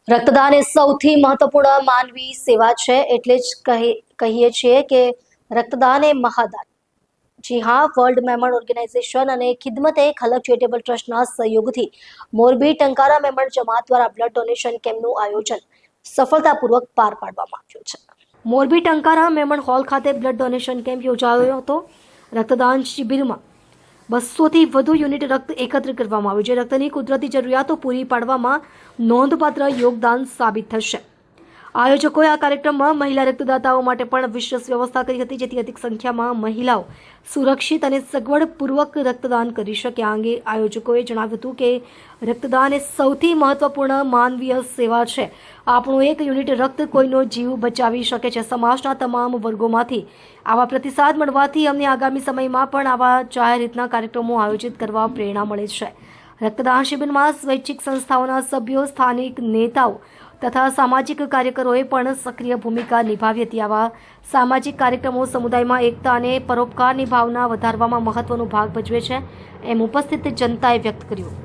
રક્તદાન એ સૌથી મહત્વપૂર્ણ માનવી સેવા છે, એટલે જ કહીએ છીએ કે રક્તદાન એ મહાદાન। જી હા, વર્લ્ડ મેમણ ઓર્ગેનાઇઝેશન અને ખિદમત-એ ખલક ચેરિટેબલ ટ્રસ્ટના સહયોગથી મોરબી ટંકારા મેમણ જમાત દ્વારા બ્લડ ડોનેશન કેમ્પનું આયોજન સફળતાપૂર્વક પાર પાડવામાં આવ્યું છે। મોરબી ટંકારા મેમણ હોલ ખાતે બ્લડ ડોનેશન કેમ્પ યોજાયો હતો। રક્તદાન શિબિરમાં 200થી વધુ યુનિટ રક્ત એકત્ર કરવામાં આવ્યું, જે રક્તની કુદરતી જરૂરિયાતો પૂરી પાડવામાં નોંધપાત્ર યોગદાન સાબિત થશે। આયોજકોએ આ કાર્યક્રમમાં મહિલા રક્તદાતાઓ માટે પણ વિશેષ વ્યવસ્થા કરી હતી, જેથી અધિક સંખ્યામાં મહિલાઓ સુરક્ષિત અને સગવડપૂર્વક રક્તદાન કરી શકે। આ અંગે આયોજકોએ જણાવ્યું હતું કે રક્તદાન એ સૌથી મહત્વપૂર્ણ માનવીય સેવા છે। આપણું એક યુનિટ રક્ત કોઈનો જીવ બચાવી શકે છે। સમાજના તમામ વર્ગોમાંથી આવા પ્રતિસાદ મળવાથી અમને આગામી સમયમાં પણ આવા જાહેર હિતના કાર્યક્રમો આયોજિત કરવા પ્રેરણા મળે છે। રક્તદાન શિબિરમાં સ્વૈચ્છિક સંસ્થાઓના સભ્યો, સ્થાનિક નેતાઓ તથા સામાજિક કાર્યકરોએ પણ સક્રિય ભૂમિકા નિભાવી હતી। આવા સામાજિક કાર્યક્રમો સમુદાયમાં એકતા અને પરોપકારની ભાવના વધારવામાં મહત્વનો ભાગ ભજવે છે, એમ ઉપસ્થિત જનતાએ વ્યક્ત કર્યું।